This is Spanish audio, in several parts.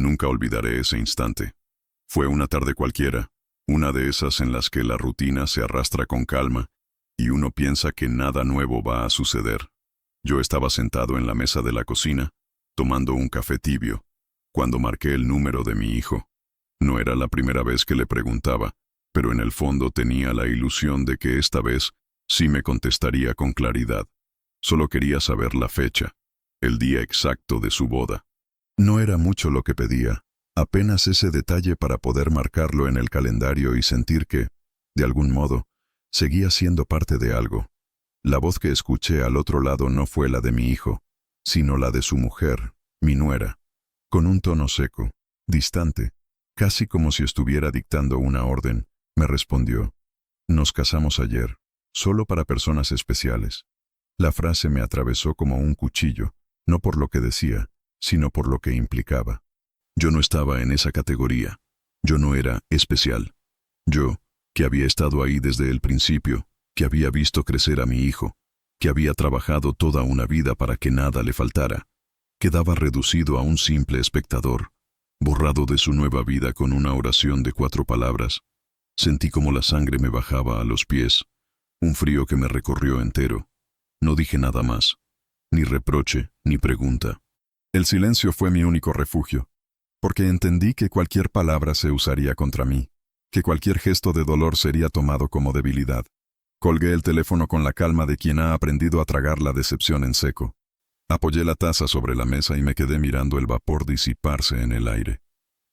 Nunca olvidaré ese instante. Fue una tarde cualquiera, una de esas en las que la rutina se arrastra con calma y uno piensa que nada nuevo va a suceder. Yo estaba sentado en la mesa de la cocina, tomando un café tibio, cuando marqué el número de mi hijo. No era la primera vez que le preguntaba, pero en el fondo tenía la ilusión de que esta vez sí me contestaría con claridad. Solo quería saber la fecha, el día exacto de su boda. No era mucho lo que pedía, apenas ese detalle para poder marcarlo en el calendario y sentir que, de algún modo, seguía siendo parte de algo. La voz que escuché al otro lado no fue la de mi hijo, sino la de su mujer, mi nuera, con un tono seco, distante, casi como si estuviera dictando una orden. Me respondió: «Nos casamos ayer, solo para personas especiales». La frase me atravesó como un cuchillo, no por lo que decía, sino por lo que implicaba. Yo no estaba en esa categoría. Yo no era especial. Yo, que había estado ahí desde el principio, que había visto crecer a mi hijo, que había trabajado toda una vida para que nada le faltara, quedaba reducido a un simple espectador, borrado de su nueva vida con una oración de 4 palabras. Sentí como la sangre me bajaba a los pies, un frío que me recorrió entero. No dije nada más, ni reproche, ni pregunta. El silencio fue mi único refugio, porque entendí que cualquier palabra se usaría contra mí, que cualquier gesto de dolor sería tomado como debilidad. Colgué el teléfono con la calma de quien ha aprendido a tragar la decepción en seco. Apoyé la taza sobre la mesa y me quedé mirando el vapor disiparse en el aire.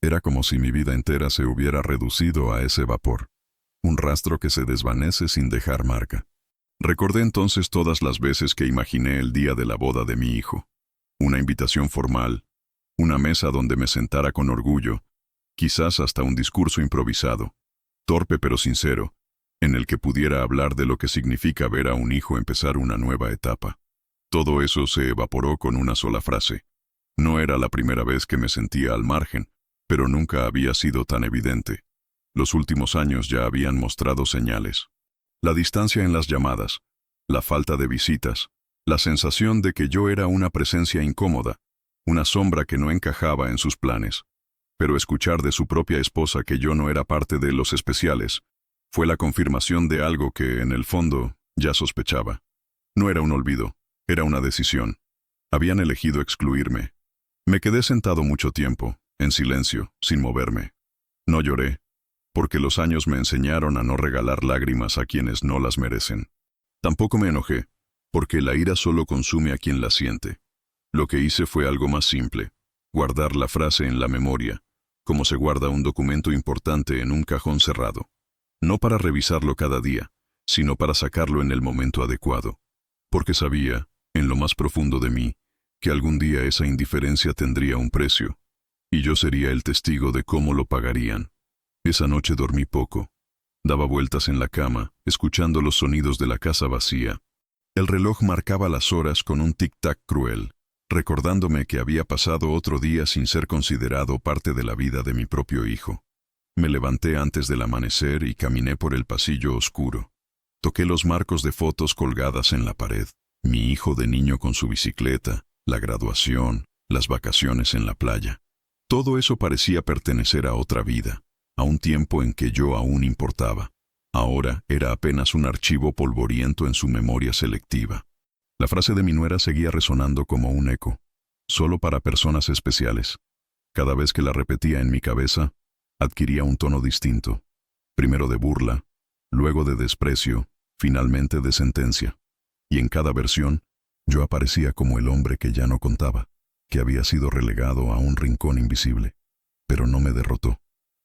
Era como si mi vida entera se hubiera reducido a ese vapor, un rastro que se desvanece sin dejar marca. Recordé entonces todas las veces que imaginé el día de la boda de mi hijo. Una invitación formal, una mesa donde me sentara con orgullo, quizás hasta un discurso improvisado, torpe pero sincero, en el que pudiera hablar de lo que significa ver a un hijo empezar una nueva etapa. Todo eso se evaporó con una sola frase. No era la primera vez que me sentía al margen, pero nunca había sido tan evidente. Los últimos años ya habían mostrado señales. La distancia en las llamadas, la falta de visitas, la sensación de que yo era una presencia incómoda, una sombra que no encajaba en sus planes. Pero escuchar de su propia esposa que yo no era parte de los especiales fue la confirmación de algo que, en el fondo, ya sospechaba. No era un olvido, era una decisión. Habían elegido excluirme. Me quedé sentado mucho tiempo, en silencio, sin moverme. No lloré, porque los años me enseñaron a no regalar lágrimas a quienes no las merecen. Tampoco me enojé, porque la ira solo consume a quien la siente. Lo que hice fue algo más simple: guardar la frase en la memoria, como se guarda un documento importante en un cajón cerrado. No para revisarlo cada día, sino para sacarlo en el momento adecuado. Porque sabía, en lo más profundo de mí, que algún día esa indiferencia tendría un precio, y yo sería el testigo de cómo lo pagarían. Esa noche dormí poco. Daba vueltas en la cama, escuchando los sonidos de la casa vacía. El reloj marcaba las horas con un tic-tac cruel, recordándome que había pasado otro día sin ser considerado parte de la vida de mi propio hijo. Me levanté antes del amanecer y caminé por el pasillo oscuro. Toqué los marcos de fotos colgadas en la pared. Mi hijo de niño con su bicicleta, la graduación, las vacaciones en la playa. Todo eso parecía pertenecer a otra vida, a un tiempo en que yo aún importaba. Ahora era apenas un archivo polvoriento en su memoria selectiva. La frase de mi nuera seguía resonando como un eco, solo para personas especiales. Cada vez que la repetía en mi cabeza, adquiría un tono distinto, primero de burla, luego de desprecio, finalmente de sentencia. Y en cada versión, yo aparecía como el hombre que ya no contaba, que había sido relegado a un rincón invisible. Pero no me derrotó.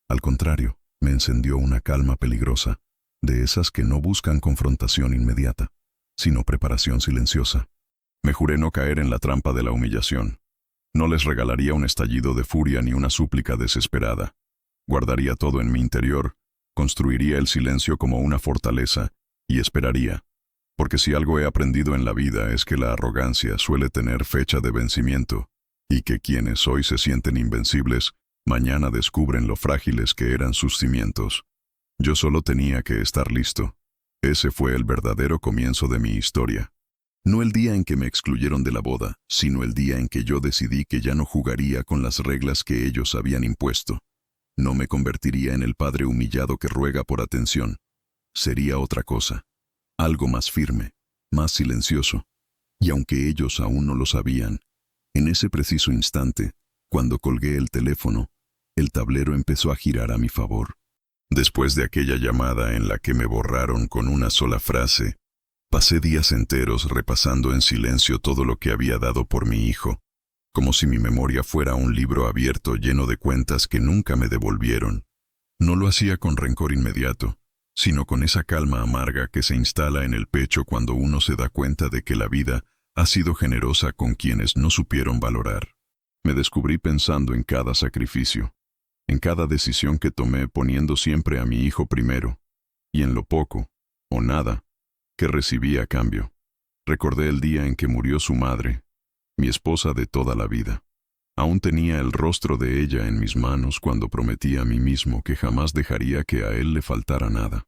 Al contrario, me encendió una calma peligrosa, de esas que no buscan confrontación inmediata, sino preparación silenciosa. Me juré no caer en la trampa de la humillación. No les regalaría un estallido de furia ni una súplica desesperada. Guardaría todo en mi interior, construiría el silencio como una fortaleza y esperaría. Porque si algo he aprendido en la vida es que la arrogancia suele tener fecha de vencimiento, y que quienes hoy se sienten invencibles, mañana descubren lo frágiles que eran sus cimientos. Yo solo tenía que estar listo. Ese fue el verdadero comienzo de mi historia. No el día en que me excluyeron de la boda, sino el día en que yo decidí que ya no jugaría con las reglas que ellos habían impuesto. No me convertiría en el padre humillado que ruega por atención. Sería otra cosa, algo más firme, más silencioso. Y aunque ellos aún no lo sabían, en ese preciso instante, cuando colgué el teléfono, el tablero empezó a girar a mi favor. Después de aquella llamada en la que me borraron con una sola frase, pasé días enteros repasando en silencio todo lo que había dado por mi hijo, como si mi memoria fuera un libro abierto lleno de cuentas que nunca me devolvieron. No lo hacía con rencor inmediato, sino con esa calma amarga que se instala en el pecho cuando uno se da cuenta de que la vida ha sido generosa con quienes no supieron valorar. Me descubrí pensando en cada sacrificio, en cada decisión que tomé poniendo siempre a mi hijo primero, y en lo poco, o nada, que recibí a cambio. Recordé el día en que murió su madre, mi esposa de toda la vida. Aún tenía el rostro de ella en mis manos cuando prometí a mí mismo que jamás dejaría que a él le faltara nada.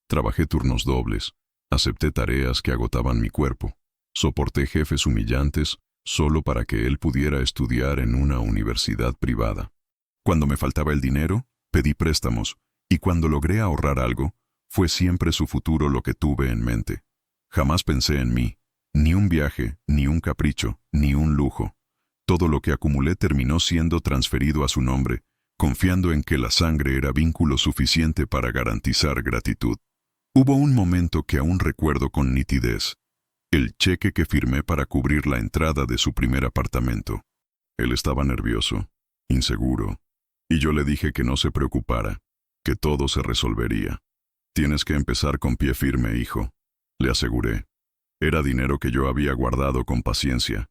Trabajé turnos dobles, acepté tareas que agotaban mi cuerpo, soporté jefes humillantes solo para que él pudiera estudiar en una universidad privada. Cuando me faltaba el dinero, pedí préstamos, y cuando logré ahorrar algo, fue siempre su futuro lo que tuve en mente. Jamás pensé en mí, ni un viaje, ni un capricho, ni un lujo. Todo lo que acumulé terminó siendo transferido a su nombre, confiando en que la sangre era vínculo suficiente para garantizar gratitud. Hubo un momento que aún recuerdo con nitidez, el cheque que firmé para cubrir la entrada de su primer apartamento. Él estaba nervioso, inseguro, y yo le dije que no se preocupara, que todo se resolvería. «Tienes que empezar con pie firme, hijo», le aseguré. Era dinero que yo había guardado con paciencia,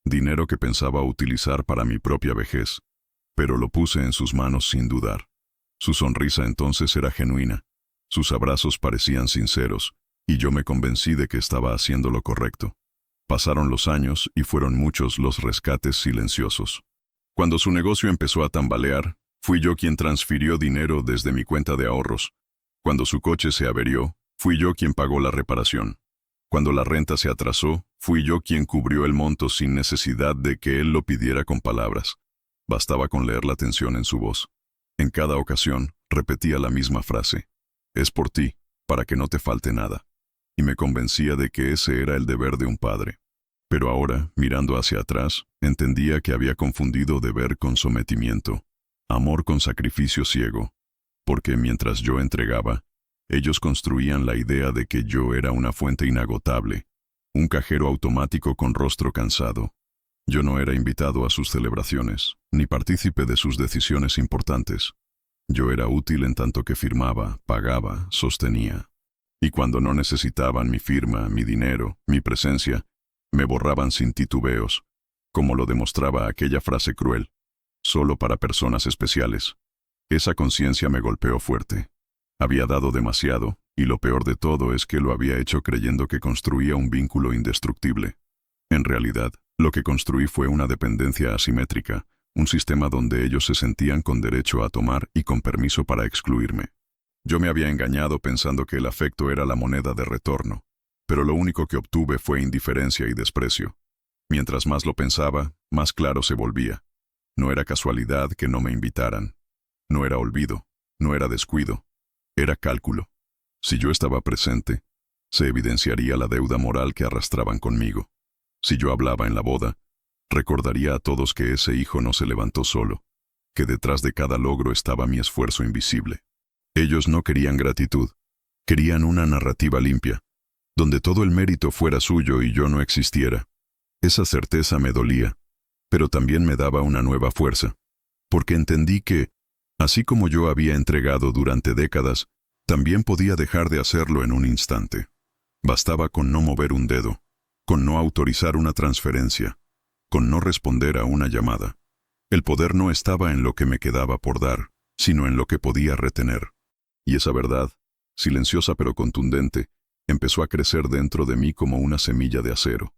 dinero que pensaba utilizar para mi propia vejez, pero lo puse en sus manos sin dudar. Su sonrisa entonces era genuina, sus abrazos parecían sinceros, y yo me convencí de que estaba haciendo lo correcto. Pasaron los años y fueron muchos los rescates silenciosos. Cuando su negocio empezó a tambalear, fui yo quien transfirió dinero desde mi cuenta de ahorros. Cuando su coche se averió, fui yo quien pagó la reparación. Cuando la renta se atrasó, fui yo quien cubrió el monto sin necesidad de que él lo pidiera con palabras. Bastaba con leer la tensión en su voz. En cada ocasión, repetía la misma frase: «Es por ti, para que no te falte nada». Y me convencía de que ese era el deber de un padre. Pero ahora, mirando hacia atrás, entendía que había confundido deber con sometimiento, amor con sacrificio ciego. Porque mientras yo entregaba, ellos construían la idea de que yo era una fuente inagotable, un cajero automático con rostro cansado. Yo no era invitado a sus celebraciones, ni partícipe de sus decisiones importantes. Yo era útil en tanto que firmaba, pagaba, sostenía. Y cuando no necesitaban mi firma, mi dinero, mi presencia, me borraban sin titubeos, como lo demostraba aquella frase cruel: «Solo para personas especiales». Esa conciencia me golpeó fuerte. Había dado demasiado, y lo peor de todo es que lo había hecho creyendo que construía un vínculo indestructible. En realidad, lo que construí fue una dependencia asimétrica, un sistema donde ellos se sentían con derecho a tomar y con permiso para excluirme. Yo me había engañado pensando que el afecto era la moneda de retorno, pero lo único que obtuve fue indiferencia y desprecio. Mientras más lo pensaba, más claro se volvía. No era casualidad que no me invitaran. No era olvido, no era descuido, era cálculo. Si yo estaba presente, se evidenciaría la deuda moral que arrastraban conmigo. Si yo hablaba en la boda, recordaría a todos que ese hijo no se levantó solo, que detrás de cada logro estaba mi esfuerzo invisible. Ellos no querían gratitud, querían una narrativa limpia, donde todo el mérito fuera suyo y yo no existiera. Esa certeza me dolía, pero también me daba una nueva fuerza, porque entendí que, así como yo había entregado durante décadas, también podía dejar de hacerlo en un instante. Bastaba con no mover un dedo, con no autorizar una transferencia, con no responder a una llamada. El poder no estaba en lo que me quedaba por dar, sino en lo que podía retener. Y esa verdad, silenciosa pero contundente, empezó a crecer dentro de mí como una semilla de acero.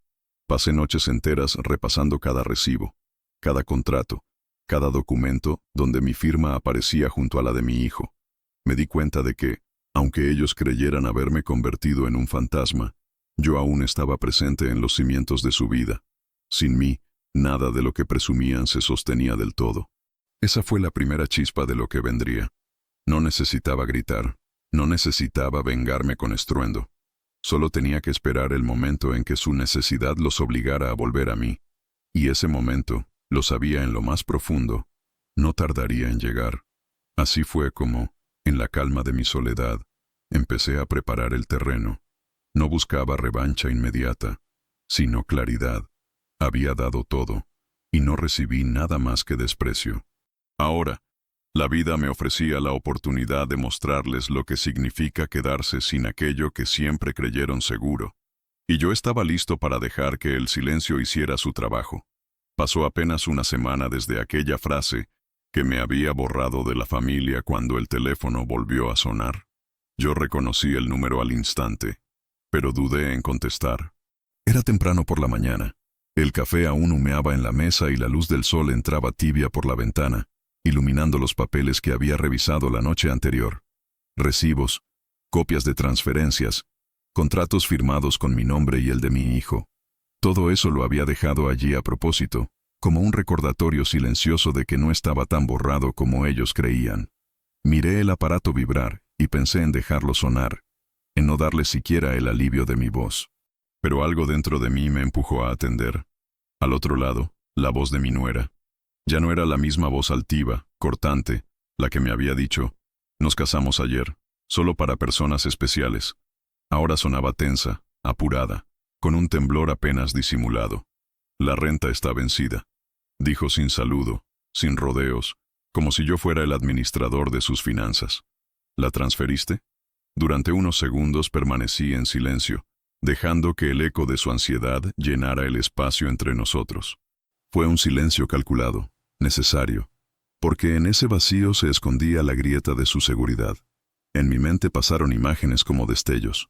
Pasé noches enteras repasando cada recibo, cada contrato, cada documento donde mi firma aparecía junto a la de mi hijo. Me di cuenta de que, aunque ellos creyeran haberme convertido en un fantasma, Yo aún estaba presente en los cimientos de su vida. Sin mí, nada de lo que presumían se sostenía del todo. Esa fue la primera chispa de lo que vendría. No necesitaba gritar, no necesitaba vengarme con estruendo. Solo tenía que esperar el momento en que su necesidad los obligara a volver a mí. Y ese momento, lo sabía en lo más profundo, no tardaría en llegar. Así fue como, en la calma de mi soledad, empecé a preparar el terreno. No buscaba revancha inmediata, sino claridad. Había dado todo, y no recibí nada más que desprecio. Ahora, la vida me ofrecía la oportunidad de mostrarles lo que significa quedarse sin aquello que siempre creyeron seguro. Y yo estaba listo para dejar que el silencio hiciera su trabajo. Pasó apenas una semana desde aquella frase que me había borrado de la familia cuando el teléfono volvió a sonar. Yo reconocí el número al instante, pero dudé en contestar. Era temprano por la mañana. El café aún humeaba en la mesa y la luz del sol entraba tibia por la ventana, iluminando los papeles que había revisado la noche anterior. Recibos, copias de transferencias, contratos firmados con mi nombre y el de mi hijo. Todo eso lo había dejado allí a propósito, como un recordatorio silencioso de que no estaba tan borrado como ellos creían. Miré el aparato vibrar y pensé en dejarlo sonar, en no darle siquiera el alivio de mi voz. Pero algo dentro de mí me empujó a atender. Al otro lado, la voz de mi nuera. Ya no era la misma voz altiva, cortante, la que me había dicho, «Nos casamos ayer, solo para personas especiales». Ahora sonaba tensa, apurada, con un temblor apenas disimulado. «La renta está vencida», dijo sin saludo, sin rodeos, como si yo fuera el administrador de sus finanzas. «¿La transferiste?» Durante unos segundos permanecí en silencio, dejando que el eco de su ansiedad llenara el espacio entre nosotros. Fue un silencio calculado, necesario, porque en ese vacío se escondía la grieta de su seguridad. En mi mente pasaron imágenes como destellos.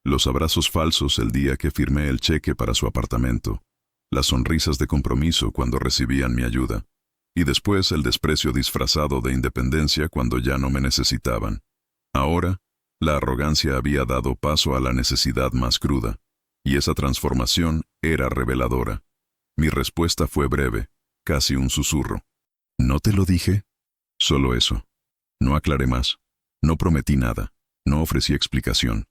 Los abrazos falsos el día que firmé el cheque para su apartamento, las sonrisas de compromiso cuando recibían mi ayuda, y después el desprecio disfrazado de independencia cuando ya no me necesitaban. Ahora, la arrogancia había dado paso a la necesidad más cruda, y esa transformación era reveladora. Mi respuesta fue breve, casi un susurro. «¿No te lo dije?» Solo eso. No aclaré más. No prometí nada. No ofrecí explicación.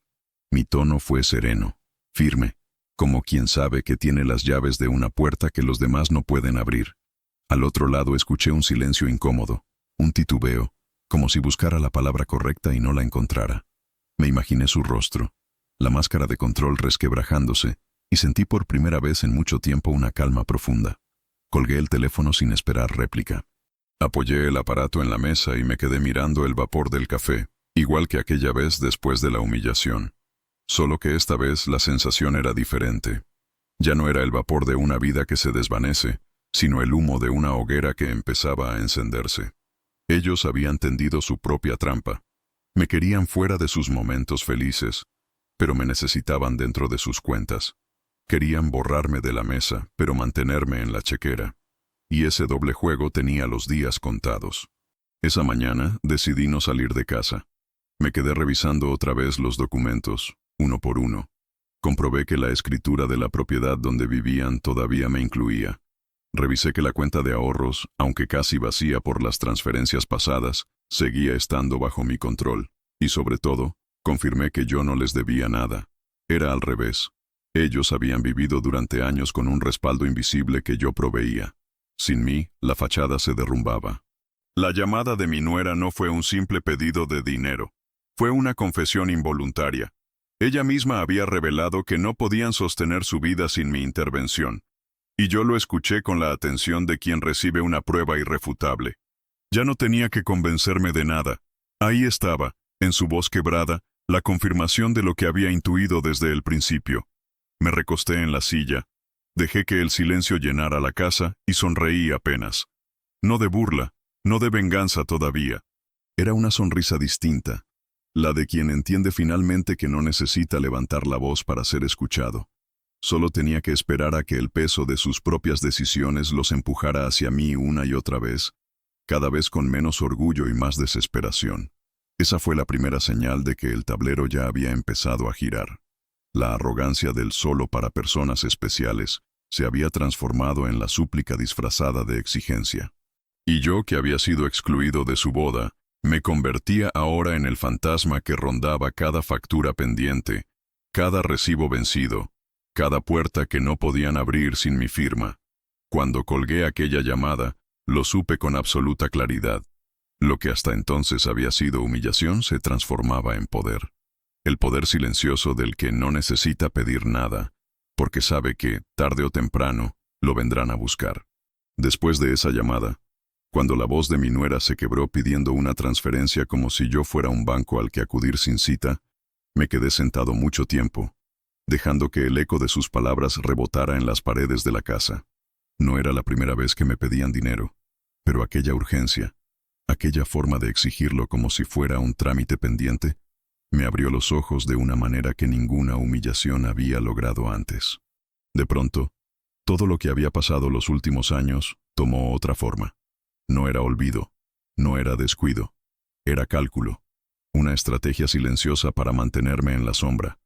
Mi tono fue sereno, firme, como quien sabe que tiene las llaves de una puerta que los demás no pueden abrir. Al otro lado escuché un silencio incómodo, un titubeo, como si buscara la palabra correcta y no la encontrara. Me imaginé su rostro, la máscara de control resquebrajándose, y sentí por primera vez en mucho tiempo una calma profunda. Colgué el teléfono sin esperar réplica. Apoyé el aparato en la mesa y me quedé mirando el vapor del café, igual que aquella vez después de la humillación. Solo que esta vez la sensación era diferente. Ya no era el vapor de una vida que se desvanece, sino el humo de una hoguera que empezaba a encenderse. Ellos habían tendido su propia trampa. Me querían fuera de sus momentos felices, pero me necesitaban dentro de sus cuentas. Querían borrarme de la mesa, pero mantenerme en la chequera. Y ese doble juego tenía los días contados. Esa mañana decidí no salir de casa. Me quedé revisando otra vez los documentos, uno por uno. Comprobé que la escritura de la propiedad donde vivían todavía me incluía. Revisé que la cuenta de ahorros, aunque casi vacía por las transferencias pasadas, seguía estando bajo mi control. Y sobre todo, confirmé que yo no les debía nada. Era al revés. Ellos habían vivido durante años con un respaldo invisible que yo proveía. Sin mí, la fachada se derrumbaba. La llamada de mi nuera no fue un simple pedido de dinero. Fue una confesión involuntaria. Ella misma había revelado que no podían sostener su vida sin mi intervención. Y yo lo escuché con la atención de quien recibe una prueba irrefutable. Ya no tenía que convencerme de nada. Ahí estaba, en su voz quebrada, la confirmación de lo que había intuido desde el principio. Me recosté en la silla, dejé que el silencio llenara la casa y sonreí apenas. No de burla, no de venganza todavía. Era una sonrisa distinta, la de quien entiende finalmente que no necesita levantar la voz para ser escuchado. Solo tenía que esperar a que el peso de sus propias decisiones los empujara hacia mí una y otra vez, cada vez con menos orgullo y más desesperación. Esa fue la primera señal de que el tablero ya había empezado a girar. La arrogancia del solo para personas especiales se había transformado en la súplica disfrazada de exigencia. Y yo, que había sido excluido de su boda, me convertía ahora en el fantasma que rondaba cada factura pendiente, cada recibo vencido, cada puerta que no podían abrir sin mi firma. Cuando colgué aquella llamada, lo supe con absoluta claridad. Lo que hasta entonces había sido humillación se transformaba en poder. El poder silencioso del que no necesita pedir nada, porque sabe que, tarde o temprano, lo vendrán a buscar. Después de esa llamada, cuando la voz de mi nuera se quebró pidiendo una transferencia como si yo fuera un banco al que acudir sin cita, me quedé sentado mucho tiempo, dejando que el eco de sus palabras rebotara en las paredes de la casa. No era la primera vez que me pedían dinero, pero aquella urgencia, aquella forma de exigirlo como si fuera un trámite pendiente, me abrió los ojos de una manera que ninguna humillación había logrado antes. De pronto, todo lo que había pasado los últimos años tomó otra forma. No era olvido, no era descuido, era cálculo, una estrategia silenciosa para mantenerme en la sombra,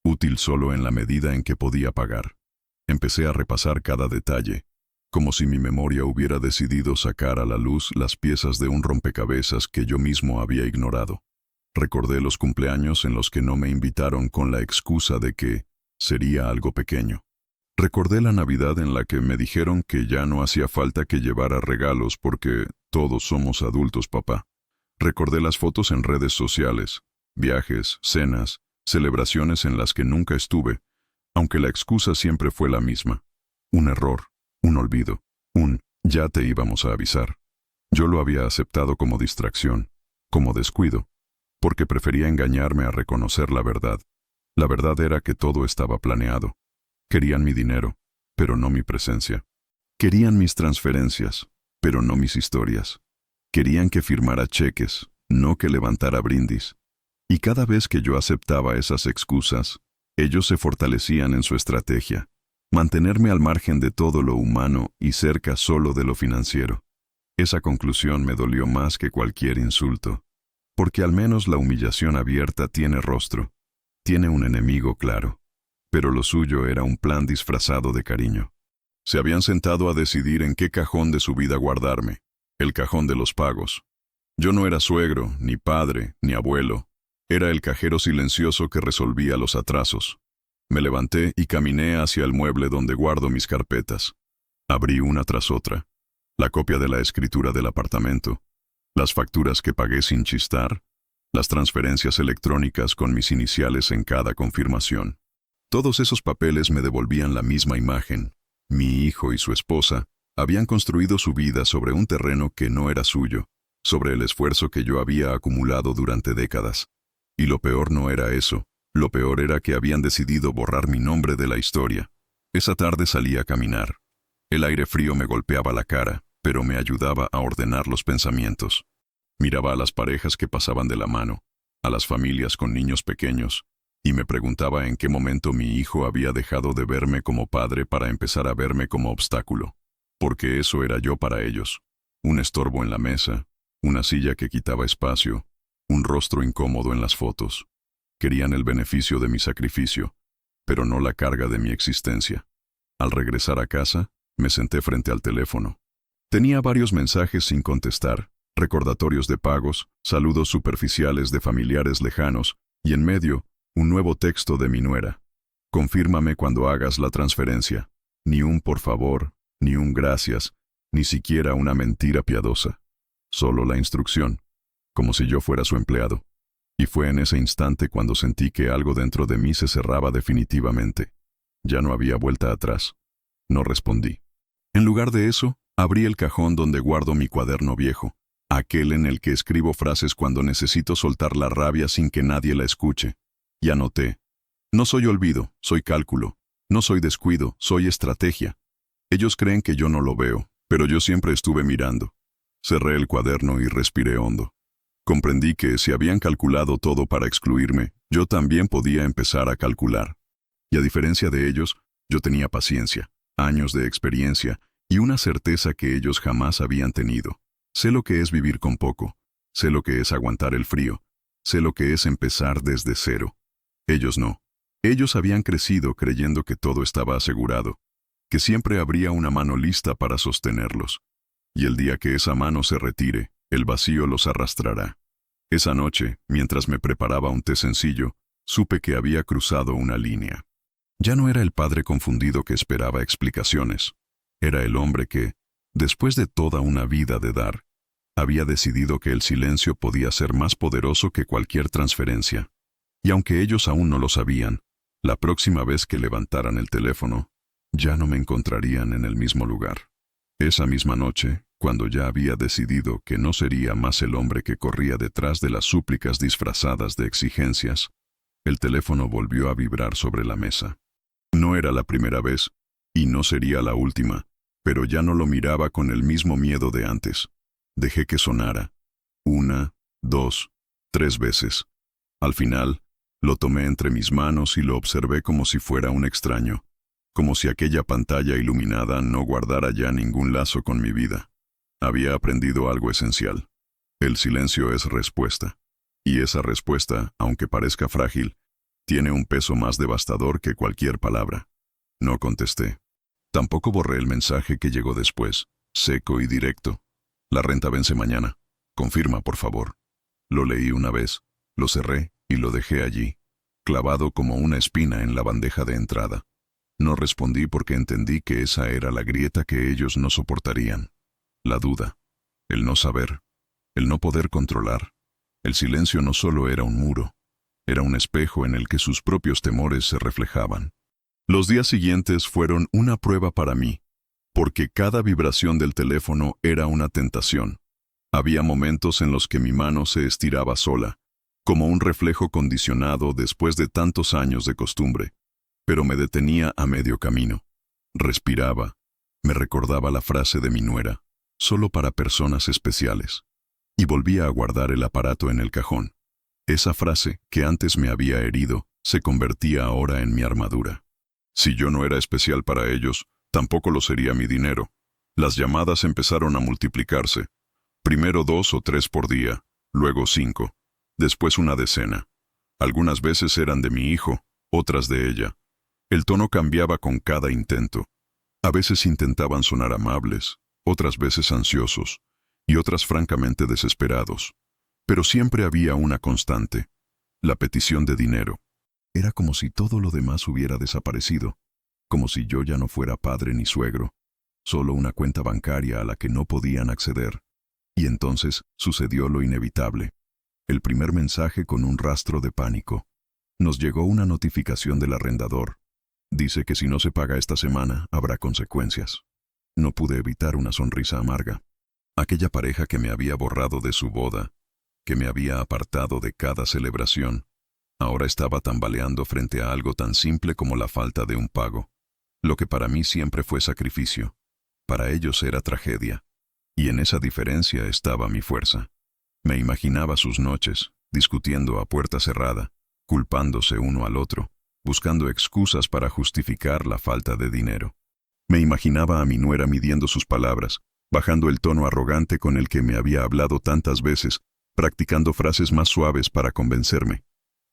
útil solo en la medida en que podía pagar. Empecé a repasar cada detalle, como si mi memoria hubiera decidido sacar a la luz las piezas de un rompecabezas que yo mismo había ignorado. Recordé los cumpleaños en los que no me invitaron con la excusa de que sería algo pequeño. Recordé la Navidad en la que me dijeron que ya no hacía falta que llevara regalos porque todos somos adultos, papá. Recordé las fotos en redes sociales, viajes, cenas, celebraciones en las que nunca estuve, aunque la excusa siempre fue la misma. Un error, un olvido, ya te íbamos a avisar. Yo lo había aceptado como distracción, como descuido, porque prefería engañarme a reconocer la verdad. La verdad era que todo estaba planeado. Querían mi dinero, pero no mi presencia. Querían mis transferencias, pero no mis historias. Querían que firmara cheques, no que levantara brindis. Y cada vez que yo aceptaba esas excusas, ellos se fortalecían en su estrategia, mantenerme al margen de todo lo humano y cerca solo de lo financiero. Esa conclusión me dolió más que cualquier insulto, porque al menos la humillación abierta tiene rostro, tiene un enemigo claro. Pero lo suyo era un plan disfrazado de cariño. Se habían sentado a decidir en qué cajón de su vida guardarme, el cajón de los pagos. Yo no era suegro, ni padre, ni abuelo. Era el cajero silencioso que resolvía los atrasos. Me levanté y caminé hacia el mueble donde guardo mis carpetas. Abrí una tras otra. La copia de la escritura del apartamento, las facturas que pagué sin chistar, las transferencias electrónicas con mis iniciales en cada confirmación. Todos esos papeles me devolvían la misma imagen. Mi hijo y su esposa habían construido su vida sobre un terreno que no era suyo, sobre el esfuerzo que yo había acumulado durante décadas. Y lo peor no era eso, lo peor era que habían decidido borrar mi nombre de la historia. Esa tarde salí a caminar. El aire frío me golpeaba la cara, pero me ayudaba a ordenar los pensamientos. Miraba a las parejas que pasaban de la mano, a las familias con niños pequeños, y me preguntaba en qué momento mi hijo había dejado de verme como padre para empezar a verme como obstáculo. Porque eso era yo para ellos. Un estorbo en la mesa, una silla que quitaba espacio, un rostro incómodo en las fotos. Querían el beneficio de mi sacrificio, pero no la carga de mi existencia. Al regresar a casa, me senté frente al teléfono. Tenía varios mensajes sin contestar, recordatorios de pagos, saludos superficiales de familiares lejanos, y en medio, un nuevo texto de mi nuera. Confírmame cuando hagas la transferencia. Ni un por favor, ni un gracias, ni siquiera una mentira piadosa. Solo la instrucción, como si yo fuera su empleado. Y fue en ese instante cuando sentí que algo dentro de mí se cerraba definitivamente. Ya no había vuelta atrás. No respondí. En lugar de eso, abrí el cajón donde guardo mi cuaderno viejo, aquel en el que escribo frases cuando necesito soltar la rabia sin que nadie la escuche. Y anoté. No soy olvido, soy cálculo. No soy descuido, soy estrategia. Ellos creen que yo no lo veo, pero yo siempre estuve mirando. Cerré el cuaderno y respiré hondo. Comprendí que si habían calculado todo para excluirme, yo también podía empezar a calcular. Y a diferencia de ellos, yo tenía paciencia, años de experiencia y una certeza que ellos jamás habían tenido. Sé lo que es vivir con poco, sé lo que es aguantar el frío, sé lo que es empezar desde cero. Ellos no. Ellos habían crecido creyendo que todo estaba asegurado, que siempre habría una mano lista para sostenerlos. Y el día que esa mano se retire, el vacío los arrastrará. Esa noche, mientras me preparaba un té sencillo, supe que había cruzado una línea. Ya no era el padre confundido que esperaba explicaciones. Era el hombre que, después de toda una vida de dar, había decidido que el silencio podía ser más poderoso que cualquier transferencia. Y aunque ellos aún no lo sabían, la próxima vez que levantaran el teléfono, ya no me encontrarían en el mismo lugar. Esa misma noche, cuando ya había decidido que no sería más el hombre que corría detrás de las súplicas disfrazadas de exigencias, el teléfono volvió a vibrar sobre la mesa. No era la primera vez, y no sería la última, pero ya no lo miraba con el mismo miedo de antes. Dejé que sonara. 1, 2, 3 veces. Al final, lo tomé entre mis manos y lo observé como si fuera un extraño, como si aquella pantalla iluminada no guardara ya ningún lazo con mi vida. Había aprendido algo esencial. El silencio es respuesta. Y esa respuesta, aunque parezca frágil, tiene un peso más devastador que cualquier palabra. No contesté. Tampoco borré el mensaje que llegó después, seco y directo. La renta vence mañana. Confirma, por favor. Lo leí una vez, lo cerré y lo dejé allí, clavado como una espina en la bandeja de entrada. No respondí porque entendí que esa era la grieta que ellos no soportarían. La duda, el no saber, el no poder controlar. El silencio no solo era un muro, era un espejo en el que sus propios temores se reflejaban. Los días siguientes fueron una prueba para mí, porque cada vibración del teléfono era una tentación. Había momentos en los que mi mano se estiraba sola, como un reflejo condicionado después de tantos años de costumbre, pero me detenía a medio camino. Respiraba, me recordaba la frase de mi nuera, solo para personas especiales, y volvía a guardar el aparato en el cajón. Esa frase, que antes me había herido, se convertía ahora en mi armadura. Si yo no era especial para ellos, tampoco lo sería mi dinero. Las llamadas empezaron a multiplicarse. Primero 2 o 3 por día, luego 5, después una decena. Algunas veces eran de mi hijo, otras de ella. El tono cambiaba con cada intento. A veces intentaban sonar amables, otras veces ansiosos, y otras francamente desesperados. Pero siempre había una constante: la petición de dinero. Era como si todo lo demás hubiera desaparecido, como si yo ya no fuera padre ni suegro, solo una cuenta bancaria a la que no podían acceder. Y entonces sucedió lo inevitable. El primer mensaje con un rastro de pánico. Nos llegó una notificación del arrendador. Dice que si no se paga esta semana, habrá consecuencias. No pude evitar una sonrisa amarga. Aquella pareja que me había borrado de su boda, que me había apartado de cada celebración, ahora estaba tambaleando frente a algo tan simple como la falta de un pago. Lo que para mí siempre fue sacrificio, para ellos era tragedia. Y en esa diferencia estaba mi fuerza. Me imaginaba sus noches, discutiendo a puerta cerrada, culpándose uno al otro, buscando excusas para justificar la falta de dinero. Me imaginaba a mi nuera midiendo sus palabras, bajando el tono arrogante con el que me había hablado tantas veces, practicando frases más suaves para convencerme.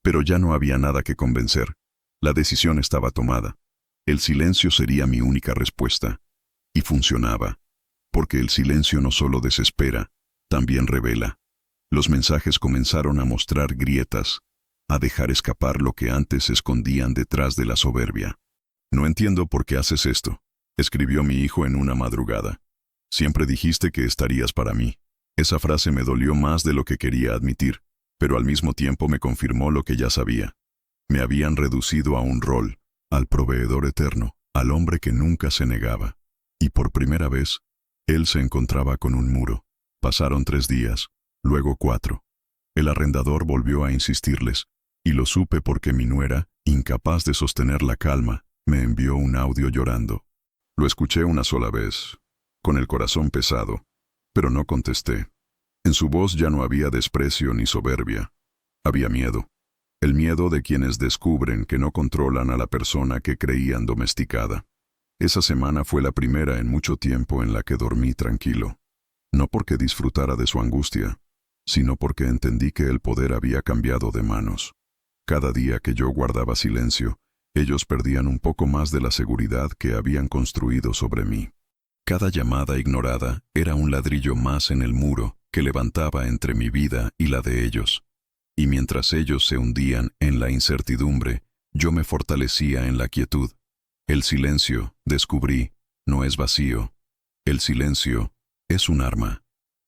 Pero ya no había nada que convencer. La decisión estaba tomada. El silencio sería mi única respuesta. Y funcionaba. Porque el silencio no solo desespera, también revela. Los mensajes comenzaron a mostrar grietas, a dejar escapar lo que antes escondían detrás de la soberbia. «No entiendo por qué haces esto», escribió mi hijo en una madrugada. «Siempre dijiste que estarías para mí». Esa frase me dolió más de lo que quería admitir, pero al mismo tiempo me confirmó lo que ya sabía. Me habían reducido a un rol, al proveedor eterno, al hombre que nunca se negaba. Y por primera vez, él se encontraba con un muro. Pasaron 3 días, luego 4. El arrendador volvió a insistirles, y lo supe porque mi nuera, incapaz de sostener la calma, me envió un audio llorando. Lo escuché una sola vez, con el corazón pesado, pero no contesté. En su voz ya no había desprecio ni soberbia. Había miedo. El miedo de quienes descubren que no controlan a la persona que creían domesticada. Esa semana fue la primera en mucho tiempo en la que dormí tranquilo. No porque disfrutara de su angustia, sino porque entendí que el poder había cambiado de manos. cada día que yo guardaba silencio, ellos perdían un poco más de la seguridad que habían construido sobre mí. Cada llamada ignorada era un ladrillo más en el muro que levantaba entre mi vida y la de ellos. Y mientras ellos se hundían en la incertidumbre, yo me fortalecía en la quietud. El silencio, descubrí, no es vacío. El silencio es un arma.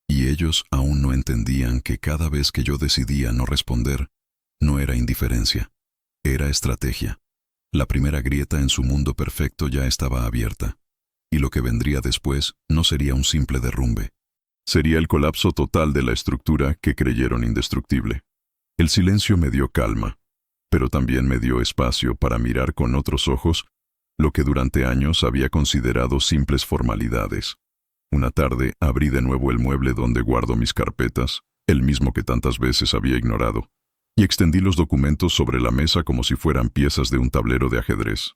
Y ellos aún no entendían que cada vez que yo decidía no responder, no era indiferencia, era estrategia. La primera grieta en su mundo perfecto ya estaba abierta, y lo que vendría después no sería un simple derrumbe. Sería el colapso total de la estructura que creyeron indestructible. El silencio me dio calma, pero también me dio espacio para mirar con otros ojos lo que durante años había considerado simples formalidades. Una tarde abrí de nuevo el mueble donde guardo mis carpetas, el mismo que tantas veces había ignorado, y extendí los documentos sobre la mesa como si fueran piezas de un tablero de ajedrez.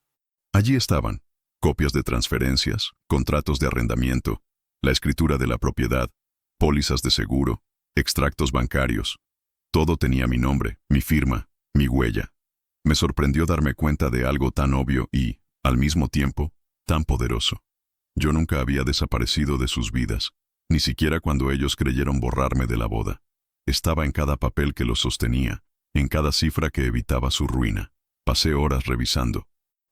Allí estaban, copias de transferencias, contratos de arrendamiento, la escritura de la propiedad, pólizas de seguro, extractos bancarios. Todo tenía mi nombre, mi firma, mi huella. Me sorprendió darme cuenta de algo tan obvio y, al mismo tiempo, tan poderoso. Yo nunca había desaparecido de sus vidas, ni siquiera cuando ellos creyeron borrarme de la boda. Estaba en cada papel que los sostenía, en cada cifra que evitaba su ruina. Pasé horas revisando.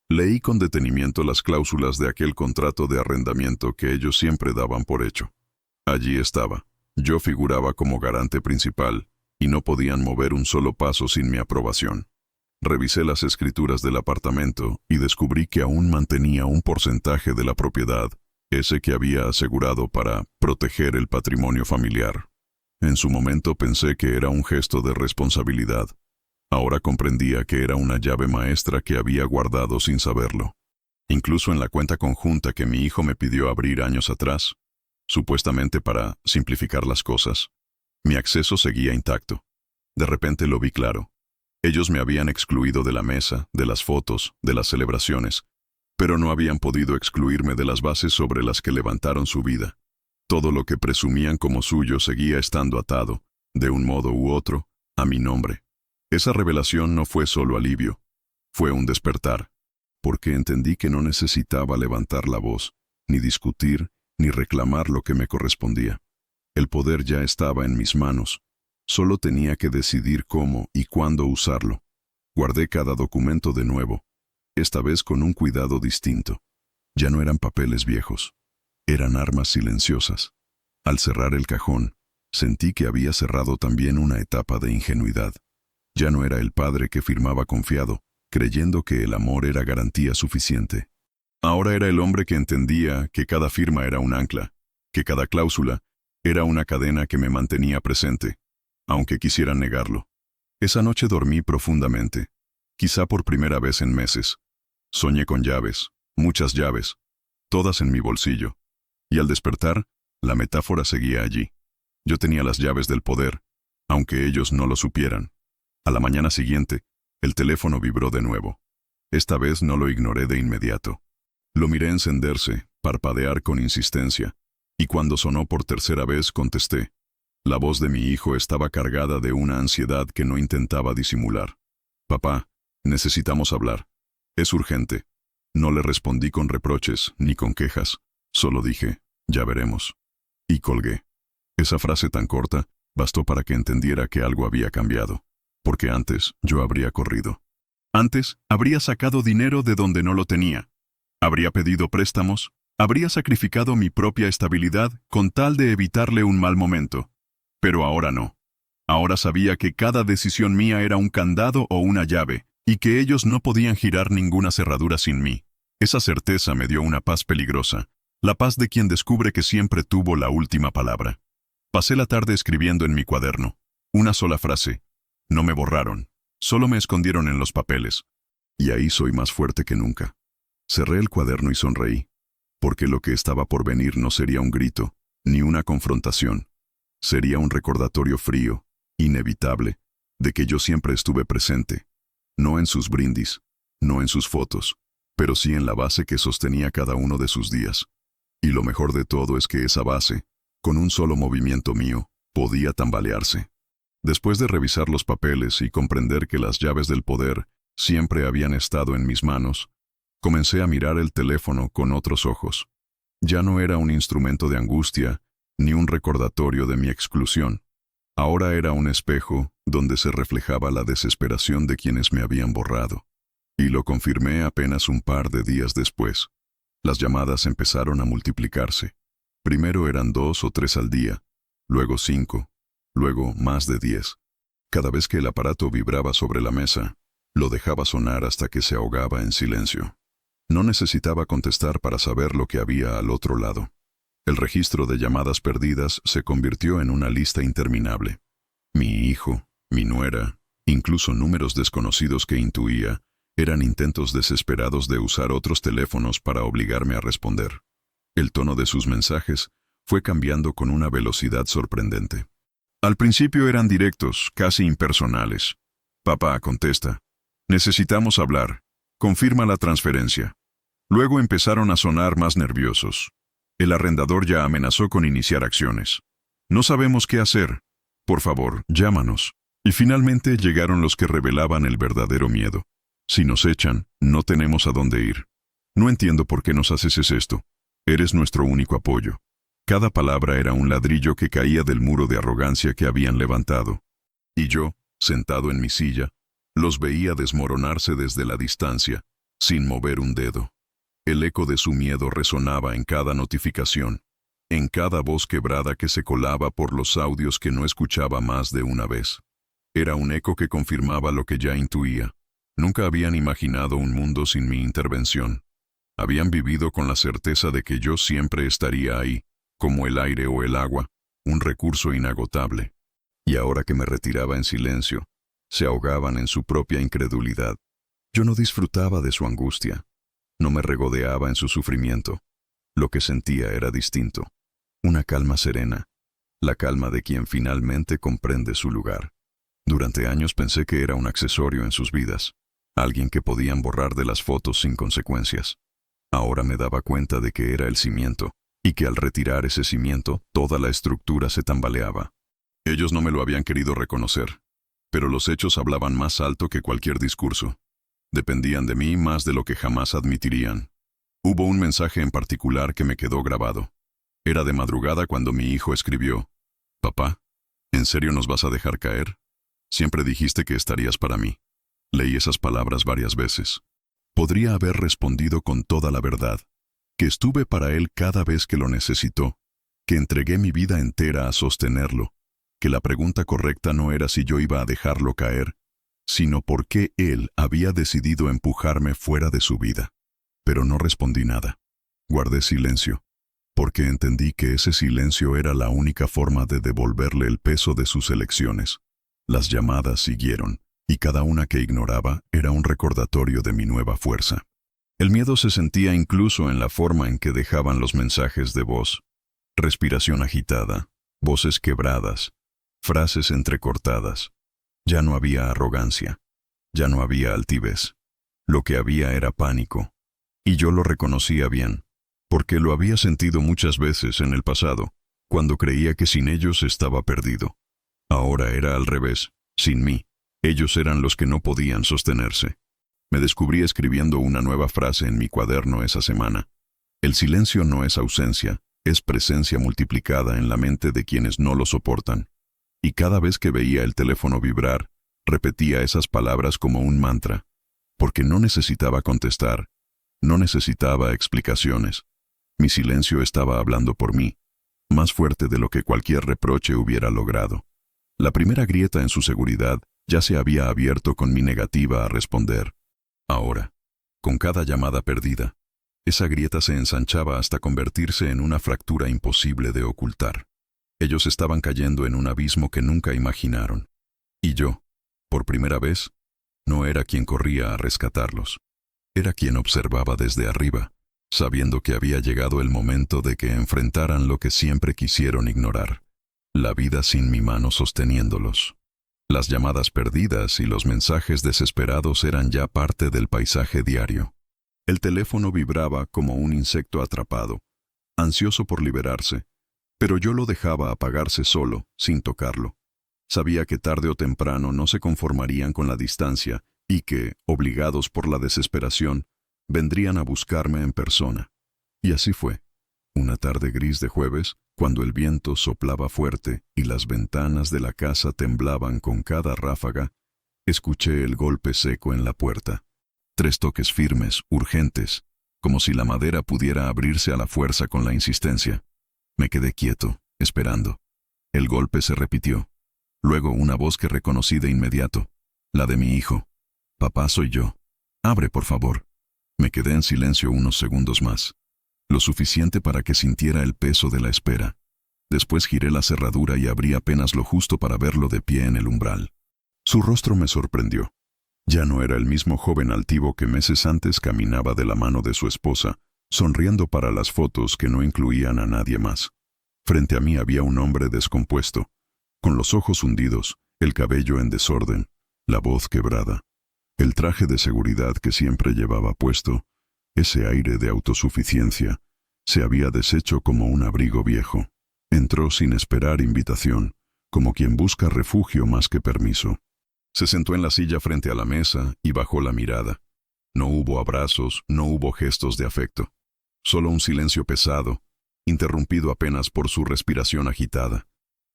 Leí con detenimiento las cláusulas de aquel contrato de arrendamiento que ellos siempre daban por hecho. Allí estaba. Yo figuraba como garante principal, y no podían mover un solo paso sin mi aprobación. Revisé las escrituras del apartamento y descubrí que aún mantenía un porcentaje de la propiedad, ese que había asegurado para proteger el patrimonio familiar. En su momento pensé que era un gesto de responsabilidad. Ahora comprendía que era una llave maestra que había guardado sin saberlo. Incluso en la cuenta conjunta que mi hijo me pidió abrir años atrás, supuestamente para simplificar las cosas, mi acceso seguía intacto. De repente lo vi claro. Ellos me habían excluido de la mesa, de las fotos, de las celebraciones, pero no habían podido excluirme de las bases sobre las que levantaron su vida. Todo lo que presumían como suyo seguía estando atado, de un modo u otro, a mi nombre. Esa revelación no fue solo alivio, fue un despertar, porque entendí que no necesitaba levantar la voz, ni discutir, ni reclamar lo que me correspondía. El poder ya estaba en mis manos. Solo tenía que decidir cómo y cuándo usarlo. Guardé cada documento de nuevo, esta vez con un cuidado distinto. Ya no eran papeles viejos, eran armas silenciosas. Al cerrar el cajón, sentí que había cerrado también una etapa de ingenuidad. Ya no era el padre que firmaba confiado, creyendo que el amor era garantía suficiente. Ahora era el hombre que entendía que cada firma era un ancla, que cada cláusula era una cadena que me mantenía presente, aunque quisieran negarlo. Esa noche dormí profundamente, quizá por primera vez en meses. Soñé con llaves, muchas llaves, todas en mi bolsillo. Y al despertar, la metáfora seguía allí. Yo tenía las llaves del poder, aunque ellos no lo supieran. A la mañana siguiente, el teléfono vibró de nuevo. Esta vez no lo ignoré de inmediato. Lo miré encenderse, parpadear con insistencia, y cuando sonó por tercera vez contesté. La voz de mi hijo estaba cargada de una ansiedad que no intentaba disimular. «Papá, necesitamos hablar. Es urgente». No le respondí con reproches ni con quejas. Solo dije, «Ya veremos». Y colgué. Esa frase tan corta bastó para que entendiera que algo había cambiado. Porque antes yo habría corrido. Antes habría sacado dinero de donde no lo tenía. Habría pedido préstamos. Habría sacrificado mi propia estabilidad con tal de evitarle un mal momento. Pero ahora no. Ahora sabía que cada decisión mía era un candado o una llave, y que ellos no podían girar ninguna cerradura sin mí. Esa certeza me dio una paz peligrosa, la paz de quien descubre que siempre tuvo la última palabra. Pasé la tarde escribiendo en mi cuaderno. Una sola frase. No me borraron, solo me escondieron en los papeles. Y ahí soy más fuerte que nunca. Cerré el cuaderno y sonreí, porque lo que estaba por venir no sería un grito, ni una confrontación. Sería un recordatorio frío, inevitable, de que yo siempre estuve presente, no en sus brindis, no en sus fotos, pero sí en la base que sostenía cada uno de sus días. Y lo mejor de todo es que esa base, con un solo movimiento mío, podía tambalearse. Después de revisar los papeles y comprender que las llaves del poder siempre habían estado en mis manos, comencé a mirar el teléfono con otros ojos. Ya no era un instrumento de angustia, ni un recordatorio de mi exclusión. Ahora era un espejo donde se reflejaba la desesperación de quienes me habían borrado. Y lo confirmé apenas un par de días después. Las llamadas empezaron a multiplicarse. Primero eran 2 o 3 al día, luego 5, luego más de 10. Cada vez que el aparato vibraba sobre la mesa, lo dejaba sonar hasta que se ahogaba en silencio. No necesitaba contestar para saber lo que había al otro lado. El registro de llamadas perdidas se convirtió en una lista interminable. Mi hijo, mi nuera, incluso números desconocidos que intuía, eran intentos desesperados de usar otros teléfonos para obligarme a responder. El tono de sus mensajes fue cambiando con una velocidad sorprendente. Al principio eran directos, casi impersonales. Papá, contesta. Necesitamos hablar. Confirma la transferencia. Luego empezaron a sonar más nerviosos. El arrendador ya amenazó con iniciar acciones. No sabemos qué hacer. Por favor, llámanos. Y finalmente llegaron los que revelaban el verdadero miedo. Si nos echan, no tenemos a dónde ir. No entiendo por qué nos haces esto. Eres nuestro único apoyo. Cada palabra era un ladrillo que caía del muro de arrogancia que habían levantado. Y yo, sentado en mi silla, los veía desmoronarse desde la distancia, sin mover un dedo. El eco de su miedo resonaba en cada notificación, en cada voz quebrada que se colaba por los audios que no escuchaba más de una vez. Era un eco que confirmaba lo que ya intuía. Nunca habían imaginado un mundo sin mi intervención. Habían vivido con la certeza de que yo siempre estaría ahí, como el aire o el agua, un recurso inagotable. Y ahora que me retiraba en silencio, se ahogaban en su propia incredulidad. Yo no disfrutaba de su angustia. No me regodeaba en su sufrimiento. Lo que sentía era distinto. Una calma serena. La calma de quien finalmente comprende su lugar. Durante años pensé que era un accesorio en sus vidas. Alguien que podían borrar de las fotos sin consecuencias. Ahora me daba cuenta de que era el cimiento, y que al retirar ese cimiento, toda la estructura se tambaleaba. Ellos no me lo habían querido reconocer, pero los hechos hablaban más alto que cualquier discurso. Dependían de mí más de lo que jamás admitirían. Hubo un mensaje en particular que me quedó grabado. Era de madrugada cuando mi hijo escribió: «Papá, ¿en serio nos vas a dejar caer? Siempre dijiste que estarías para mí». Leí esas palabras varias veces. Podría haber respondido con toda la verdad, que estuve para él cada vez que lo necesitó, que entregué mi vida entera a sostenerlo, que la pregunta correcta no era si yo iba a dejarlo caer, sino por qué él había decidido empujarme fuera de su vida. Pero no respondí nada. Guardé silencio, porque entendí que ese silencio era la única forma de devolverle el peso de sus elecciones. Las llamadas siguieron, y cada una que ignoraba era un recordatorio de mi nueva fuerza. El miedo se sentía incluso en la forma en que dejaban los mensajes de voz. Respiración agitada, voces quebradas, frases entrecortadas. Ya no había arrogancia, ya no había altivez. Lo que había era pánico, y yo lo reconocía bien, porque lo había sentido muchas veces en el pasado, cuando creía que sin ellos estaba perdido. Ahora era al revés, sin mí, ellos eran los que no podían sostenerse. Me descubrí escribiendo una nueva frase en mi cuaderno esa semana. El silencio no es ausencia, es presencia multiplicada en la mente de quienes no lo soportan. Y cada vez que veía el teléfono vibrar, repetía esas palabras como un mantra, porque no necesitaba contestar, no necesitaba explicaciones. Mi silencio estaba hablando por mí, más fuerte de lo que cualquier reproche hubiera logrado. La primera grieta en su seguridad ya se había abierto con mi negativa a responder. Ahora, con cada llamada perdida, esa grieta se ensanchaba hasta convertirse en una fractura imposible de ocultar. Ellos estaban cayendo en un abismo que nunca imaginaron. Y yo, por primera vez, no era quien corría a rescatarlos. Era quien observaba desde arriba, sabiendo que había llegado el momento de que enfrentaran lo que siempre quisieron ignorar: la vida sin mi mano sosteniéndolos. Las llamadas perdidas y los mensajes desesperados eran ya parte del paisaje diario. El teléfono vibraba como un insecto atrapado, ansioso por liberarse, pero yo lo dejaba apagarse solo, sin tocarlo. Sabía que tarde o temprano no se conformarían con la distancia y que, obligados por la desesperación, vendrían a buscarme en persona. Y así fue. Una tarde gris de jueves, cuando el viento soplaba fuerte y las ventanas de la casa temblaban con cada ráfaga, escuché el golpe seco en la puerta. 3 toques firmes, urgentes, como si la madera pudiera abrirse a la fuerza con la insistencia. Me quedé quieto, esperando. El golpe se repitió. Luego una voz que reconocí de inmediato, la de mi hijo. «Papá, soy yo. Abre, por favor». Me quedé en silencio unos segundos más, lo suficiente para que sintiera el peso de la espera. Después giré la cerradura y abrí apenas lo justo para verlo de pie en el umbral. Su rostro me sorprendió. Ya no era el mismo joven altivo que meses antes caminaba de la mano de su esposa, sonriendo para las fotos que no incluían a nadie más. Frente a mí había un hombre descompuesto, con los ojos hundidos, el cabello en desorden, la voz quebrada. El traje de seguridad que siempre llevaba puesto, ese aire de autosuficiencia, se había deshecho como un abrigo viejo. Entró sin esperar invitación, como quien busca refugio más que permiso. Se sentó en la silla frente a la mesa y bajó la mirada. No hubo abrazos, no hubo gestos de afecto. Solo un silencio pesado, interrumpido apenas por su respiración agitada.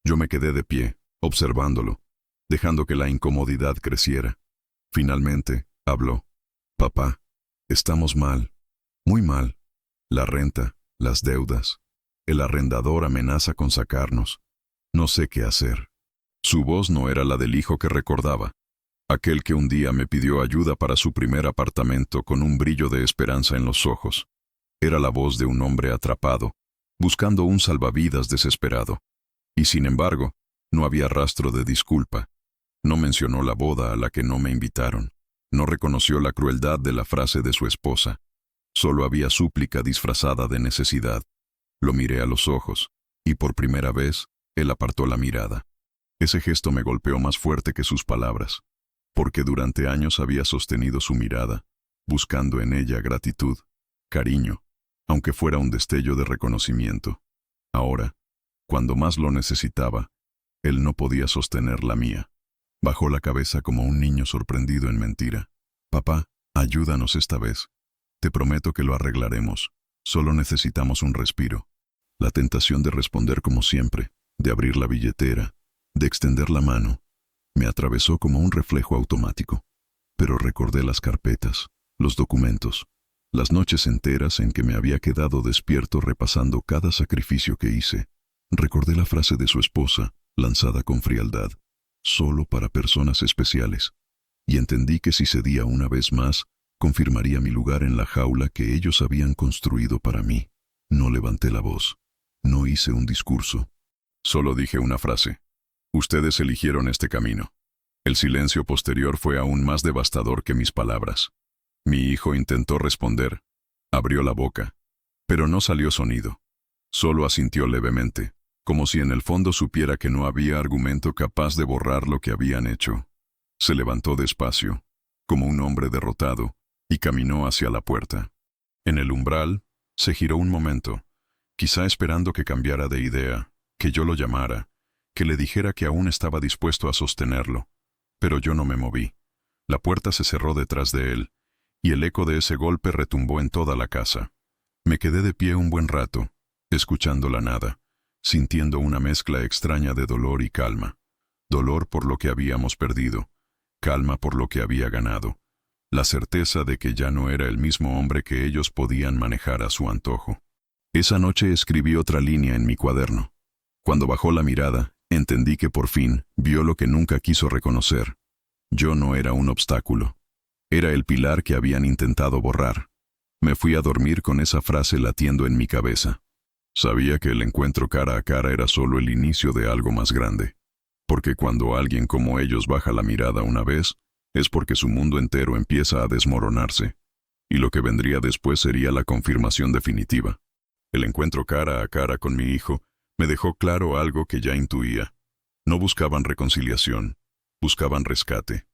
Yo me quedé de pie, observándolo, dejando que la incomodidad creciera. Finalmente, habló. «Papá, estamos mal, muy mal. La renta, las deudas. El arrendador amenaza con sacarnos. No sé qué hacer». Su voz no era la del hijo que recordaba, aquel que un día me pidió ayuda para su primer apartamento con un brillo de esperanza en los ojos. Era la voz de un hombre atrapado, buscando un salvavidas desesperado. Y sin embargo, no había rastro de disculpa. No mencionó la boda a la que no me invitaron. No reconoció la crueldad de la frase de su esposa. Solo había súplica disfrazada de necesidad. Lo miré a los ojos, y por primera vez, él apartó la mirada. Ese gesto me golpeó más fuerte que sus palabras, porque durante años había sostenido su mirada, buscando en ella gratitud, cariño, aunque fuera un destello de reconocimiento. Ahora, cuando más lo necesitaba, él no podía sostener la mía. Bajó la cabeza como un niño sorprendido en mentira. «Papá, ayúdanos esta vez. Te prometo que lo arreglaremos. Solo necesitamos un respiro». La tentación de responder como siempre, de abrir la billetera, de extender la mano, me atravesó como un reflejo automático. Pero recordé las carpetas, los documentos, las noches enteras en que me había quedado despierto repasando cada sacrificio que hice. Recordé la frase de su esposa, lanzada con frialdad, «solo para personas especiales», y entendí que si cedía una vez más, confirmaría mi lugar en la jaula que ellos habían construido para mí. No levanté la voz, no hice un discurso. Solo dije una frase: «Ustedes eligieron este camino». El silencio posterior fue aún más devastador que mis palabras. Mi hijo intentó responder, abrió la boca, pero no salió sonido. Solo asintió levemente, como si en el fondo supiera que no había argumento capaz de borrar lo que habían hecho. Se levantó despacio, como un hombre derrotado, y caminó hacia la puerta. En el umbral, se giró un momento, quizá esperando que cambiara de idea, que yo lo llamara, que le dijera que aún estaba dispuesto a sostenerlo. Pero yo no me moví. La puerta se cerró detrás de él, y el eco de ese golpe retumbó en toda la casa. Me quedé de pie un buen rato, escuchando la nada, sintiendo una mezcla extraña de dolor y calma. Dolor por lo que habíamos perdido, calma por lo que había ganado, la certeza de que ya no era el mismo hombre que ellos podían manejar a su antojo. Esa noche escribí otra línea en mi cuaderno. Cuando bajó la mirada, entendí que por fin vio lo que nunca quiso reconocer. Yo no era un obstáculo. Era el pilar que habían intentado borrar. Me fui a dormir con esa frase latiendo en mi cabeza. Sabía que el encuentro cara a cara era solo el inicio de algo más grande. Porque cuando alguien como ellos baja la mirada una vez, es porque su mundo entero empieza a desmoronarse. Y lo que vendría después sería la confirmación definitiva. El encuentro cara a cara con mi hijo me dejó claro algo que ya intuía. No buscaban reconciliación, buscaban rescate.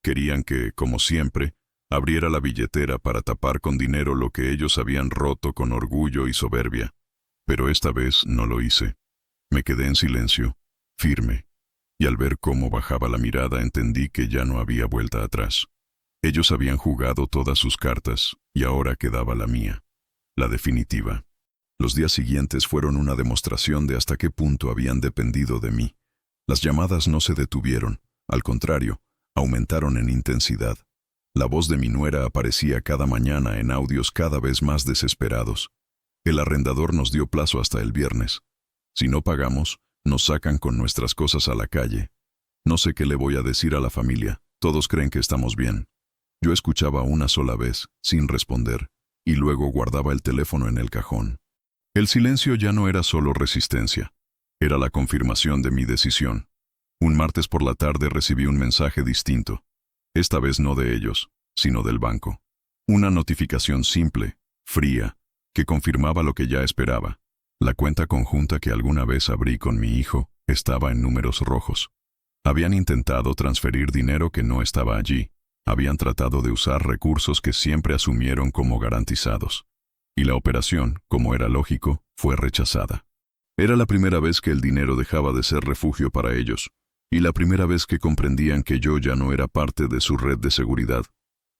Querían que, como siempre, abriera la billetera para tapar con dinero lo que ellos habían roto con orgullo y soberbia. Pero esta vez no lo hice. Me quedé en silencio, firme, y al ver cómo bajaba la mirada entendí que ya no había vuelta atrás. Ellos habían jugado todas sus cartas y ahora quedaba la mía, la definitiva. Los días siguientes fueron una demostración de hasta qué punto habían dependido de mí. Las llamadas no se detuvieron, al contrario, aumentaron en intensidad. La voz de mi nuera aparecía cada mañana en audios cada vez más desesperados. El arrendador nos dio plazo hasta el viernes. Si no pagamos, nos sacan con nuestras cosas a la calle. No sé qué le voy a decir a la familia, todos creen que estamos bien. Yo escuchaba una sola vez, sin responder, y luego guardaba el teléfono en el cajón. El silencio ya no era solo resistencia, era la confirmación de mi decisión. Un martes por la tarde recibí un mensaje distinto, esta vez no de ellos, sino del banco. Una notificación simple, fría, que confirmaba lo que ya esperaba. La cuenta conjunta que alguna vez abrí con mi hijo estaba en números rojos. Habían intentado transferir dinero que no estaba allí. Habían tratado de usar recursos que siempre asumieron como garantizados. Y la operación, como era lógico, fue rechazada. Era la primera vez que el dinero dejaba de ser refugio para ellos, y la primera vez que comprendían que yo ya no era parte de su red de seguridad.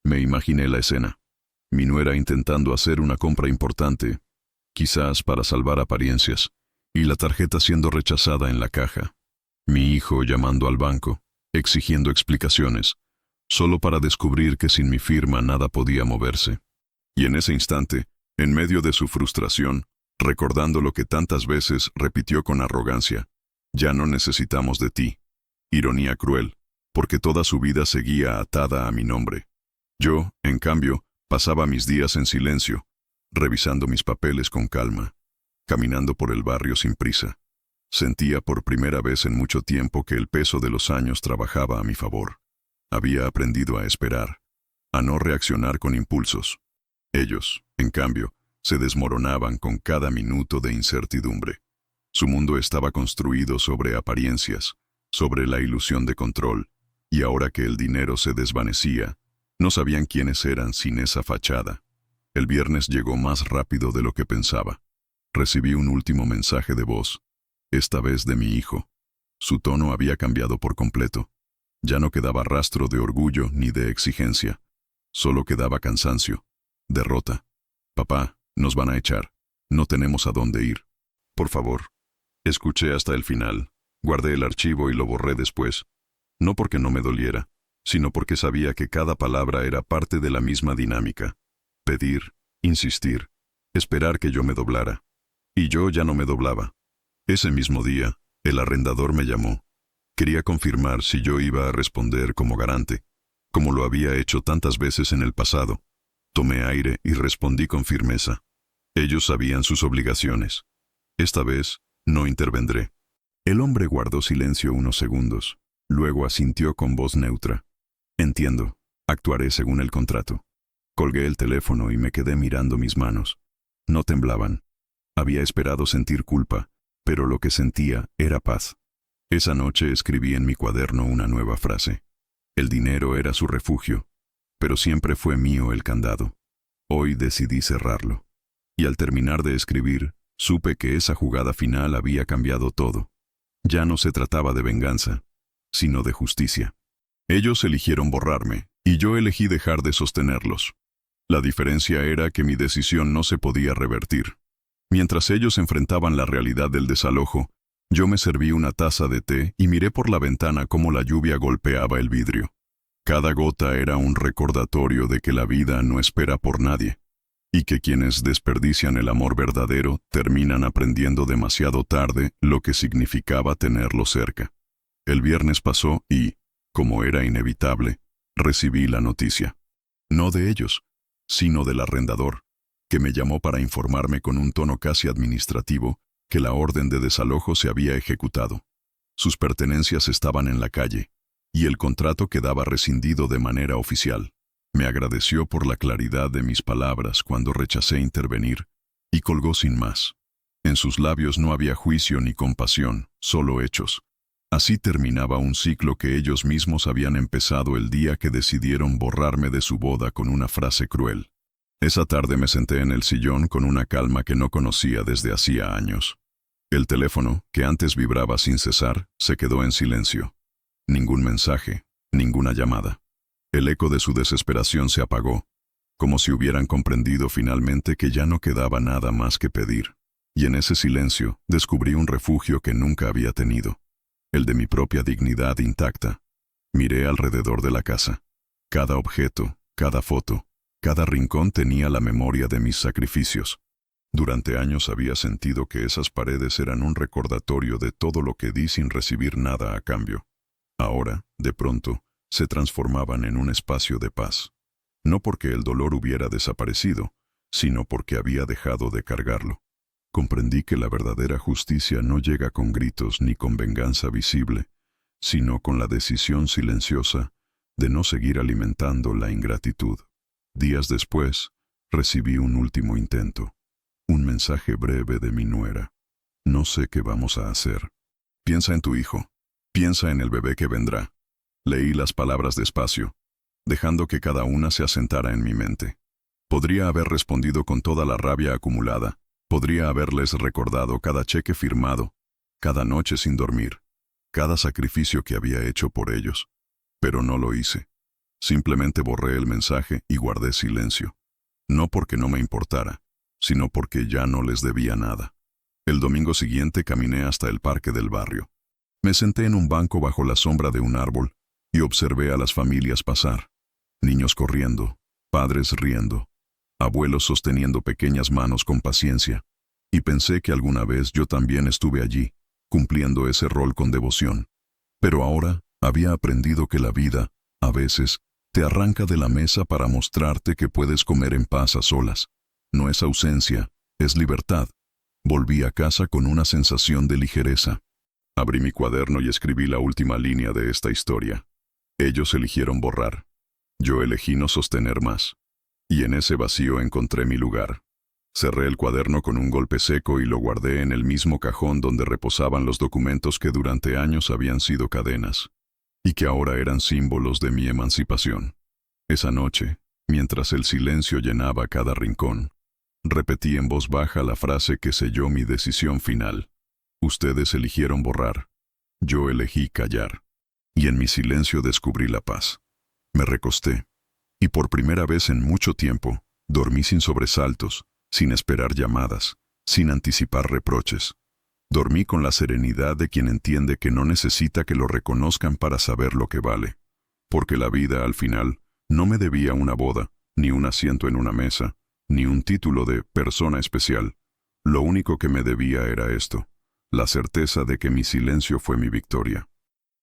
Me imaginé la escena. Mi nuera intentando hacer una compra importante, quizás para salvar apariencias, y la tarjeta siendo rechazada en la caja. Mi hijo llamando al banco, exigiendo explicaciones, solo para descubrir que sin mi firma nada podía moverse. Y en ese instante, en medio de su frustración, recordando lo que tantas veces repitió con arrogancia, «Ya no necesitamos de ti». Ironía cruel, porque toda su vida seguía atada a mi nombre. Yo, en cambio, pasaba mis días en silencio, revisando mis papeles con calma, caminando por el barrio sin prisa. Sentía por primera vez en mucho tiempo que el peso de los años trabajaba a mi favor. Había aprendido a esperar, a no reaccionar con impulsos. Ellos, en cambio, se desmoronaban con cada minuto de incertidumbre. Su mundo estaba construido sobre apariencias, sobre la ilusión de control, y ahora que el dinero se desvanecía, no sabían quiénes eran sin esa fachada. El viernes llegó más rápido de lo que pensaba. Recibí un último mensaje de voz, esta vez de mi hijo. Su tono había cambiado por completo. Ya no quedaba rastro de orgullo ni de exigencia. Solo quedaba cansancio, derrota. «Papá, nos van a echar. No tenemos a dónde ir. Por favor». Escuché hasta el final. Guardé el archivo y lo borré después. No porque no me doliera, sino porque sabía que cada palabra era parte de la misma dinámica. Pedir, insistir, esperar que yo me doblara. Y yo ya no me doblaba. Ese mismo día, el arrendador me llamó. Quería confirmar si yo iba a responder como garante, como lo había hecho tantas veces en el pasado. Tomé aire y respondí con firmeza. Ellos sabían sus obligaciones. Esta vez, no intervendré. El hombre guardó silencio unos segundos. Luego asintió con voz neutra. «Entiendo. Actuaré según el contrato». Colgué el teléfono y me quedé mirando mis manos. No temblaban. Había esperado sentir culpa, pero lo que sentía era paz. Esa noche escribí en mi cuaderno una nueva frase. El dinero era su refugio, pero siempre fue mío el candado. Hoy decidí cerrarlo. Y al terminar de escribir, supe que esa jugada final había cambiado todo. Ya no se trataba de venganza, sino de justicia. Ellos eligieron borrarme, y yo elegí dejar de sostenerlos. La diferencia era que mi decisión no se podía revertir. Mientras ellos enfrentaban la realidad del desalojo, yo me serví una taza de té y miré por la ventana cómo la lluvia golpeaba el vidrio. Cada gota era un recordatorio de que la vida no espera por nadie, y que quienes desperdician el amor verdadero terminan aprendiendo demasiado tarde lo que significaba tenerlo cerca. El viernes pasó y, como era inevitable, recibí la noticia. No de ellos, sino del arrendador, que me llamó para informarme con un tono casi administrativo que la orden de desalojo se había ejecutado. Sus pertenencias estaban en la calle, y el contrato quedaba rescindido de manera oficial. Me agradeció por la claridad de mis palabras cuando rechacé intervenir, y colgó sin más. En sus labios no había juicio ni compasión, solo hechos. Así terminaba un ciclo que ellos mismos habían empezado el día que decidieron borrarme de su boda con una frase cruel. Esa tarde me senté en el sillón con una calma que no conocía desde hacía años. El teléfono, que antes vibraba sin cesar, se quedó en silencio. Ningún mensaje, ninguna llamada. El eco de su desesperación se apagó, como si hubieran comprendido finalmente que ya no quedaba nada más que pedir. Y en ese silencio descubrí un refugio que nunca había tenido, el de mi propia dignidad intacta. Miré alrededor de la casa. Cada objeto, cada foto, cada rincón tenía la memoria de mis sacrificios. Durante años había sentido que esas paredes eran un recordatorio de todo lo que di sin recibir nada a cambio. Ahora, de pronto, se transformaban en un espacio de paz. No porque el dolor hubiera desaparecido, sino porque había dejado de cargarlo. Comprendí que la verdadera justicia no llega con gritos ni con venganza visible, sino con la decisión silenciosa de no seguir alimentando la ingratitud. Días después, recibí un último intento. Un mensaje breve de mi nuera. No sé qué vamos a hacer. Piensa en tu hijo. Piensa en el bebé que vendrá. Leí las palabras despacio, dejando que cada una se asentara en mi mente. Podría haber respondido con toda la rabia acumulada. Podría haberles recordado cada cheque firmado, cada noche sin dormir, cada sacrificio que había hecho por ellos. Pero no lo hice. Simplemente borré el mensaje y guardé silencio. No porque no me importara, sino porque ya no les debía nada. El domingo siguiente caminé hasta el parque del barrio. Me senté en un banco bajo la sombra de un árbol y observé a las familias pasar. Niños corriendo, padres riendo, abuelos sosteniendo pequeñas manos con paciencia. Y pensé que alguna vez yo también estuve allí, cumpliendo ese rol con devoción. Pero ahora había aprendido que la vida, a veces, te arranca de la mesa para mostrarte que puedes comer en paz a solas. No es ausencia, es libertad. Volví a casa con una sensación de ligereza. Abrí mi cuaderno y escribí la última línea de esta historia. Ellos eligieron borrar. Yo elegí no sostener más. Y en ese vacío encontré mi lugar. Cerré el cuaderno con un golpe seco y lo guardé en el mismo cajón donde reposaban los documentos que durante años habían sido cadenas, y que ahora eran símbolos de mi emancipación. Esa noche, mientras el silencio llenaba cada rincón, repetí en voz baja la frase que selló mi decisión final. Ustedes eligieron borrar. Yo elegí callar. Y en mi silencio descubrí la paz. Me recosté. Y por primera vez en mucho tiempo, dormí sin sobresaltos, sin esperar llamadas, sin anticipar reproches. Dormí con la serenidad de quien entiende que no necesita que lo reconozcan para saber lo que vale. Porque la vida, al final, no me debía una boda, ni un asiento en una mesa, ni un título de persona especial. Lo único que me debía era esto, la certeza de que mi silencio fue mi victoria.